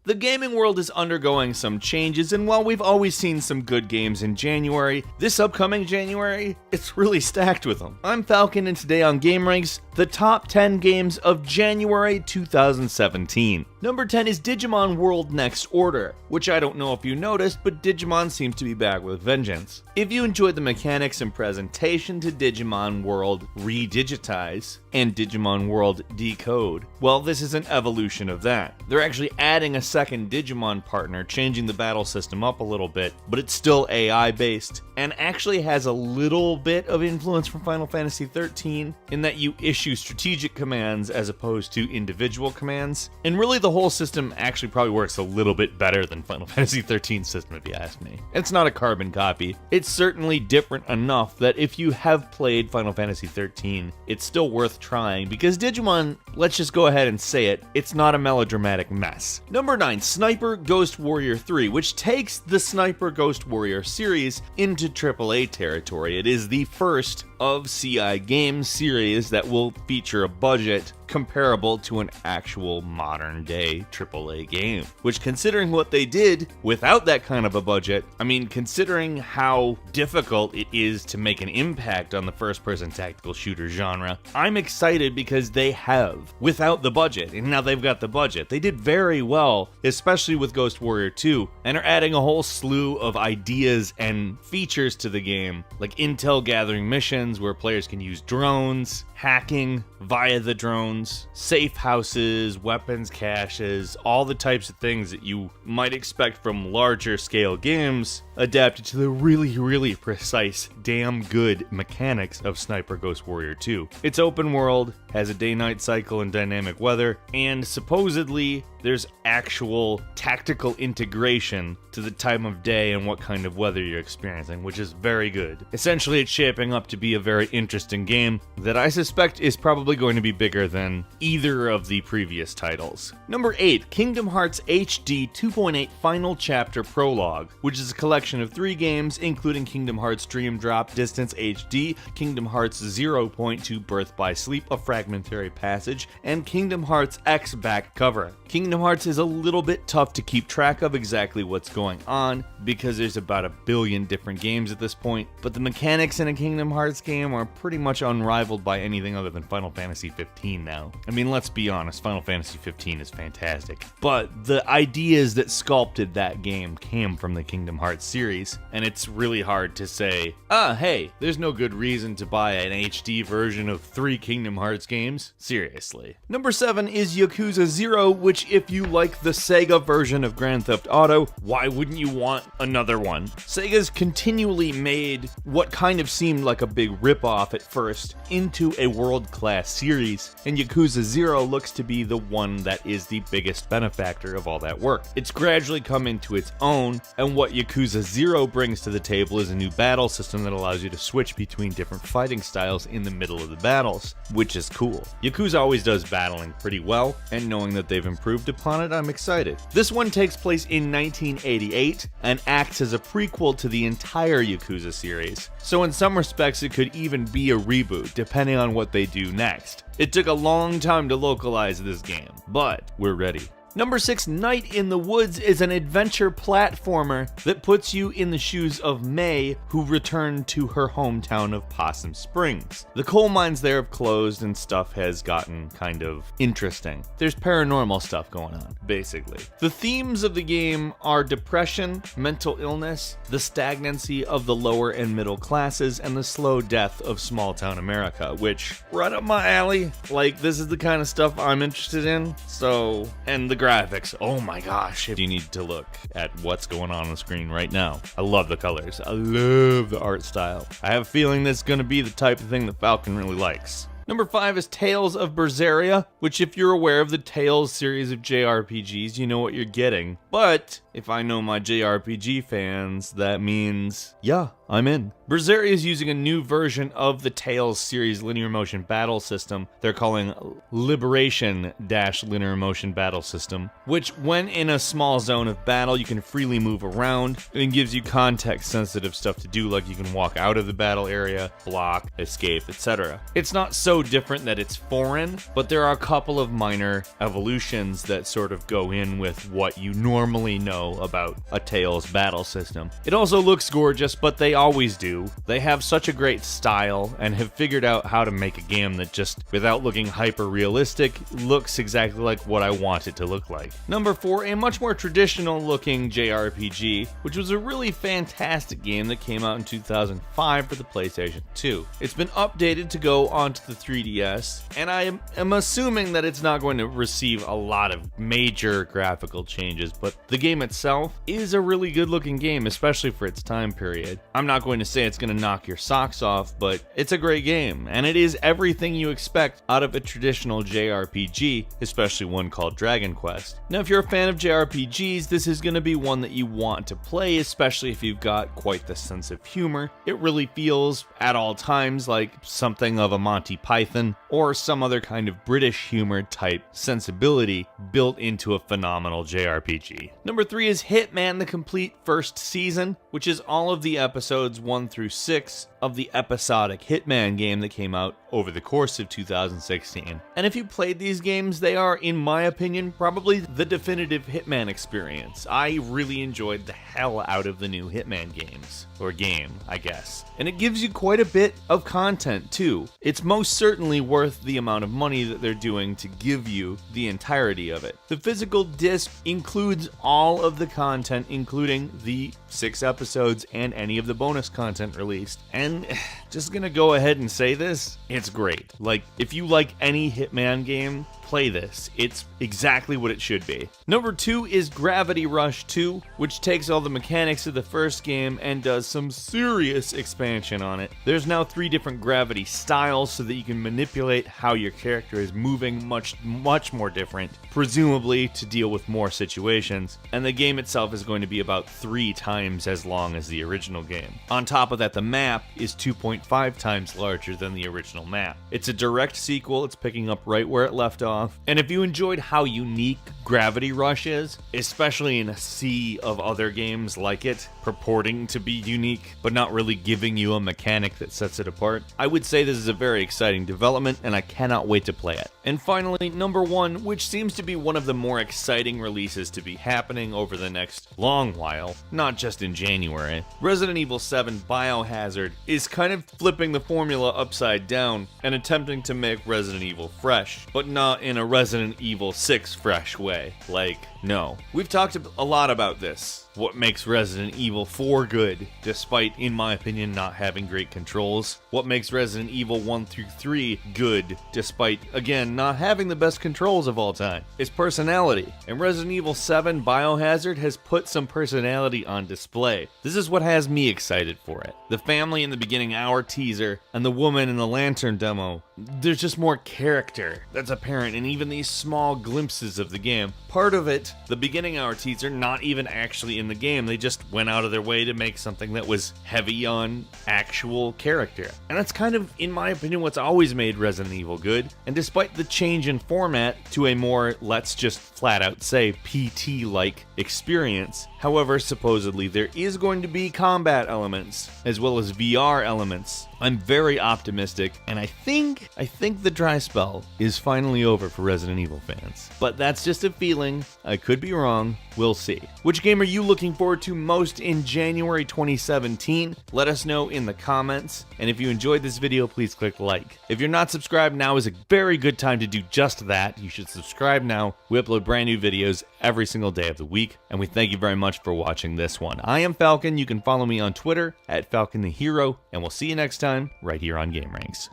The gaming world is undergoing some changes, and while we've always seen some good games in January, this upcoming January, it's really stacked with them. I'm Falcon, and today on GameRanks, the top 10 games of January 2017. Number 10 is Digimon World Next Order, which I don't know if you noticed, but Digimon seems to be back with vengeance. If you enjoyed the mechanics and presentation to Digimon World Redigitize and Digimon World Decode, well, this is an evolution of that. They're actually adding a second Digimon partner, changing the battle system up a little bit, but it's still AI based, and actually has a little bit of influence from Final Fantasy XIII in that you issue strategic commands as opposed to individual commands, and really the whole system actually probably works a little bit better than Final Fantasy XIII's system if you ask me. It's not a carbon copy. It's certainly different enough that if you have played Final Fantasy XIII, it's still worth trying, because Digimon, let's just go ahead and say it, it's not a melodramatic mess. Number 9, Sniper Ghost Warrior 3, which takes the Sniper Ghost Warrior series into AAA territory. It is the first of CI Games series that will feature a budget comparable to an actual modern day AAA game. Which, considering what they did without that kind of a budget, I mean, considering how difficult it is to make an impact on the first-person tactical shooter genre, I'm excited because they have, without the budget, and now they've got the budget. They did very well, especially with Ghost Warrior 2, and are adding a whole slew of ideas and features to the game, like intel gathering missions where players can use drones, hacking via the drones, safe houses, weapons caches, all the types of things that you might expect from larger scale games adapted to the really precise, damn good mechanics of Sniper Ghost Warrior 2. It's open world, has a day-night cycle and dynamic weather, and supposedly there's actual tactical integration to the time of day and what kind of weather you're experiencing, which is very good. Essentially, it's shaping up to be a very interesting game that I suspect is probably going to be bigger than either of the previous titles. Number 8, Kingdom Hearts HD 2.8 Final Chapter Prologue, which is a collection of 3 games, including Kingdom Hearts Dream Drop Distance HD, Kingdom Hearts 0.2 Birth by Sleep, A Fragmentary Passage, and Kingdom Hearts X Back Cover. Kingdom Hearts is a little bit tough to keep track of exactly what's going on because there's about a billion different games at this point, but the mechanics in a Kingdom Hearts game are pretty much unrivaled by anything other than Final Fantasy 15 now. I mean, let's be honest, Final Fantasy 15 is fantastic, but the ideas that sculpted that game came from the Kingdom Hearts series, and it's really hard to say, hey, there's no good reason to buy an HD version of 3 Kingdom Hearts games. Seriously. Number 7 is Yakuza 0, which, if you like the Sega version of Grand Theft Auto, why wouldn't you want another one? Sega's continually made what kind of seemed like a big ripoff at first into a world-class series, and Yakuza 0 looks to be the one that is the biggest benefactor of all that work. It's gradually come into its own, and what Yakuza 0 brings to the table is a new battle system that allows you to switch between different fighting styles in the middle of the battles, which is cool. Yakuza always does battling pretty well, and knowing that they've improved upon it, I'm excited. This one takes place in 1988 and acts as a prequel to the entire Yakuza series, so in some respects it could even be a reboot depending on what they do next. It took a long time to localize this game, but we're ready. Number 6, Night in the Woods is an adventure platformer that puts you in the shoes of May, who returned to her hometown of Possum Springs. The coal mines there have closed and stuff has gotten kind of interesting. There's paranormal stuff going on, basically. The themes of the game are depression, mental illness, the stagnancy of the lower and middle classes, and the slow death of small-town America, which, right up my alley. Like, this is the kind of stuff I'm interested in, so, and the graphics, oh my gosh, if you need to look at what's going on the screen right now. I love the colors, I love the art style. I have a feeling this is going to be the type of thing that Falcon really likes. Number 5 is Tales of Berseria, which, if you're aware of the Tales series of JRPGs, you know what you're getting. But if I know my JRPG fans, that means, yeah, I'm in. Berseria is using a new version of the Tales series linear motion battle system they're calling Liberation-Linear Motion Battle System, which when in a small zone of battle you can freely move around and gives you context-sensitive stuff to do, like you can walk out of the battle area, block, escape, etc. It's not so different that it's foreign, but there are a couple of minor evolutions that sort of go in with what you normally know about a Tales battle system. It also looks gorgeous, but they always do. They have such a great style and have figured out how to make a game that just, without looking hyper realistic, looks exactly like what I want it to look like. Number 4, a much more traditional looking JRPG, which was a really fantastic game that came out in 2005 for the PlayStation 2. It's been updated to go onto the 3DS, and I am assuming that it's not going to receive a lot of major graphical changes, but the game itself is a really good looking game, especially for its time period. I'm not going to say it's going to knock your socks off, but it's a great game, and it is everything you expect out of a traditional JRPG, especially one called Dragon Quest. Now, if you're a fan of JRPGs, this is going to be one that you want to play, especially if you've got quite the sense of humor. It really feels at all times like something of a Monty Python or some other kind of British humor type sensibility built into a phenomenal JRPG. Number 3 is Hitman: The Complete First Season, which is all of the episodes 1 through 6 of the episodic Hitman game that came out over the course of 2016. And if you played these games, they are, in my opinion, probably the definitive Hitman experience. I really enjoyed the hell out of the new Hitman games. Or game, I guess. And it gives you quite a bit of content, too. It's most certainly worth the amount of money that they're doing to give you the entirety of it. The physical disc includes all of the content, including the 6 episodes and any of the bonus content released. And just gonna go ahead and say this, it's great. Like, if you like any Hitman game, play this. It's exactly what it should be. Number 2 is Gravity Rush 2, which takes all the mechanics of the first game and does some serious expansion on it. There's now 3 different gravity styles so that you can manipulate how your character is moving much more different, presumably to deal with more situations, and the game itself is going to be about 3 times as long as the original game. On top of that, the map is 2.5 times larger than the original map. It's a direct sequel, it's picking up right where it left off, and if you enjoyed how unique Gravity Rush is, especially in a sea of other games like it, purporting to be unique, but not really giving you a mechanic that sets it apart, I would say this is a very exciting development, and I cannot wait to play it. And finally, number 1, which seems to be one of the more exciting releases to be happening over the next long while, not just in January. Resident Evil 7 Biohazard is kind of flipping the formula upside down and attempting to make Resident Evil fresh, but not in a Resident Evil 6 fresh way. Like, no. We've talked a lot about this. What makes Resident Evil 4 good, despite, in my opinion, not having great controls. What makes Resident Evil 1 through 3 good, despite, again, not having the best controls of all time. It's personality. And Resident Evil 7 Biohazard has put some personality on display. This is what has me excited for it. The family in the beginning hour teaser, and the woman in the lantern demo. There's just more character that's apparent in even these small glimpses of the game. Part of it, the beginning hour teaser, not even actually in the game, they just went out of their way to make something that was heavy on actual character. And that's kind of, in my opinion, what's always made Resident Evil good. And despite the change in format to a more, let's just flat out say, PT-like experience, however, supposedly there is going to be combat elements, as well as VR elements. I'm very optimistic, and I think the dry spell is finally over for Resident Evil fans. But that's just a feeling. I could be wrong. We'll see. Which game are you looking forward to most in January 2017? Let us know in the comments. And if you enjoyed this video, please click like. If you're not subscribed, now is a very good time to do just that. You should subscribe now. We upload brand new videos every single day of the week, and we thank you very much for watching this one. I am Falcon. You can follow me on Twitter @FalconTheHero, and we'll see you next time right here on GameRanks.